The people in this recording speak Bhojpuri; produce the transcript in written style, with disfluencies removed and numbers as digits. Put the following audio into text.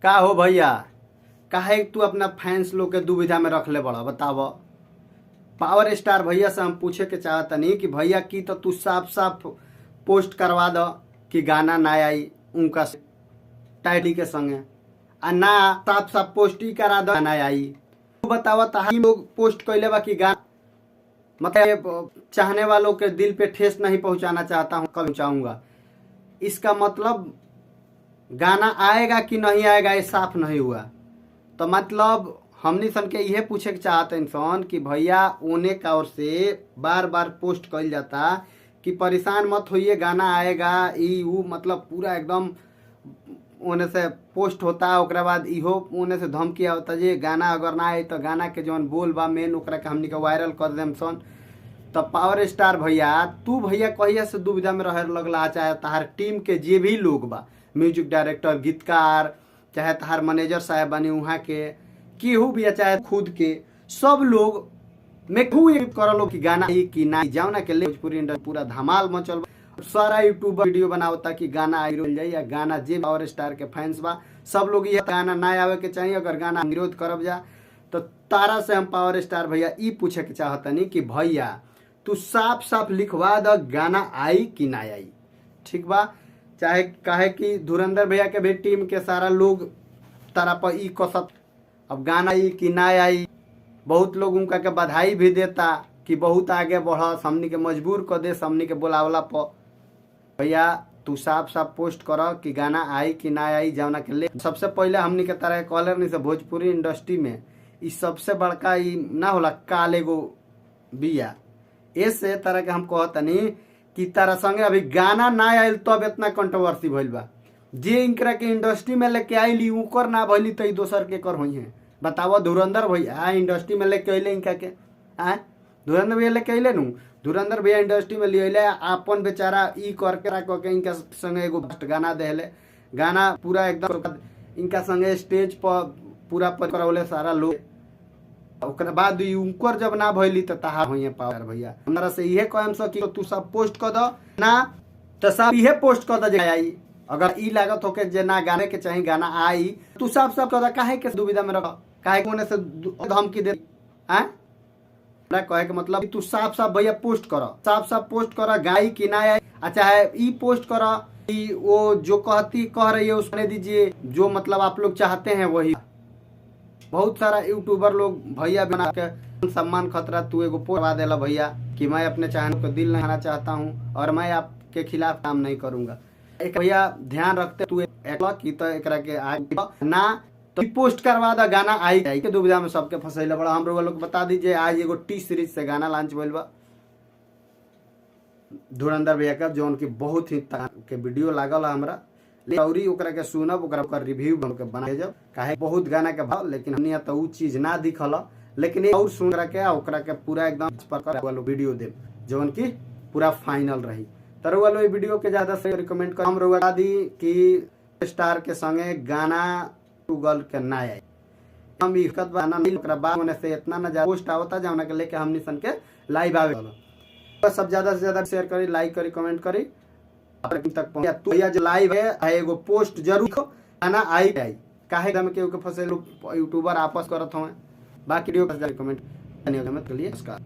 का हो भैया, काहे तू अपना फैंस लोग के दुविधा में रख ले बड़ा बताव। पावर स्टार भैया से हम पूछे के चाहतनी कि भैया की तो तू साफ साफ पोस्ट करवा दो कि गाना ना आई उनका टाइडी के संगे, आ ना साफ साफ पोस्ट ही करा दो गाना आई। तू बतावा ताही लोग पोस्ट कैले बा कि गाना, मतलब चाहने वालों के दिल पे ठेस नहीं पहुंचाना चाहता हूँ, कल चाहूंगा। इसका मतलब गाना आएगा कि नहीं आएगा ये साफ नहीं हुआ। तो मतलब हमनी सन के यह पूछे के चाहते इंसान कि भैया ओने का ओर से बार बार पोस्ट कल जाता कि परेशान मत होइए गाना आएगा ई ऊ, मतलब पूरा एकदम ओने से पोस्ट होता, ओकरा बाद इहो ओने से धमकी होता जे गाना अगर ना आए तो गाना के जौन बोल बा मेन ओकरा के हमनी के वायरल कर देम सन। तो पावर स्टार भैया तू भैया कहिया से दुविधा में रहे लगला, चाहे तहार टीम के जे भी लोग बा, म्यूजिक डायरेक्टर, गीतकार, चाहे तहार मैनेजर साहब बनी वहाँ के केहू भी, चाहे खुद के सब लोग में करलो कि गाना ही कि ना जाओ ना के ले भोजपुरी इंडस्ट्री पूरा धमाल मचल। सारा यूट्यूबर वीडियो बनावता कि गाना आई रोल जाए, या गाना जे पावर स्टार के फैंस बा सब लोग ये गाना ना आवे के चाहिए, अगर गाना विरोध करब जा। तो तारा से हम पावर स्टार भैया ई पूछे के चाहतनी कि भैया तू साफ साफ लिखवा द गाना आई कि ना आई, ठीक बा। चाहे काहे कि धुरंधर भैया के भी टीम के सारा लोग तारा पर ई कसत अब गाना आई कि ना आई। बहुत लोग उनका के बधाई भी देता कि बहुत आगे बढ़, हमनी के मजबूर कर दे हमनी के बोलावला पर। भैया तू साफ साफ पोस्ट कर कि गाना आई कि ना आई जावना के ले। सबसे पहले हमनी के तरह कॉलर नहीं से भोजपुरी इंडस्ट्री में ई सबसे बड़का ई ना होला काल एगो बिया। ऐसे तरह के हम कहतनी कि तारा संगे अभी गाना ना आयल तब इतना कंट्रोवर्सी भइल बा। जे इनकरा के इंडस्ट्री में लेके आइली उकर ना भइली तो दोसर के कर होई है। बताओ धुरंधर भैया इंडस्ट्री में लेके अइले इनका के धुरंधर भैया लेके अइले नु, धुरंधर भैया इंडस्ट्री में ले अइले आपन बेचारा ई करके रख के इनका संगे एगो गाना देले, गाना पूरा एकदम इनका संगे स्टेज पर पूरा करौले सारा लोग। ओकरा बाद उनकर जब ना भइली तो तहार होइए पावर भैया। हमरा से इहे कहम सो कि तू सब पोस्ट कर दो ना, तो सब इहे पोस्ट कर दो जे आई। अगर ई लागत हो के जे ना गाने के चाहिए गाना आई, तू सब कर दो। काहे के दुविधा में रख, काहे कोने से धमकी दे हमरा कहे के मतलब तू साफ साफ भैया पोस्ट कर, साफ साफ पोस्ट कर गाई कि ना आई। चाहे ई पोस्ट कर कि वो जो कह रही है उसने दीजिए, जो मतलब आप लोग चाहते हैं वही। बहुत सारा यूट्यूबर लोग भैया बना के सम्मान खतरा तू एगो पोस्ट करवा देला भैया कि मैं अपने चाहने को दिल नहीं चाहता हूँ और मैं आपके खिलाफ काम नहीं करूंगा। एक भैया ध्यान रखते तू की तो एकरा के आगे ना तो पोस्ट करवा दा गाना आई के दुविधा में सबके फंसैले बड़ा। हम लोग बता दीजिए आज एगो टी सीरीज से गाना लॉन्च भइल बा धुरंधर भैया का, जो उनकी बहुत ही के वीडियो लागल हमरा और ओकरा के सुनब, ओकरा रिव्यू हमके बना जब काहे बहुत गाना के भाव, लेकिन हमनी तो उ चीज ना दिखल, लेकिन और सुन के ओकरा के पूरा एकदम पर वाला वीडियो दे जवन की पूरा फाइनल रही। तर वाला वीडियो के ज्यादा से रिकमेंड कर। हम बता दी कि स्टार के संगे गाना गूगल के ना आई, हम इकत गाना नहीं ओकरा बाद होने से इतना ना पोस्ट आवता जवना के लेके हमनी सन के लाइव आवे। बस सब ज्यादा से ज्यादा शेयर करी, लाइक करी, कमेंट करी तक पहुंचा। तू भैया जो लाइव है एगो पोस्ट जरूर गाना आई काहे हम के फंसे यूट्यूबर आपस करत हवे। बाकी वीडियो कमेंट करने के लिए नमस्कार।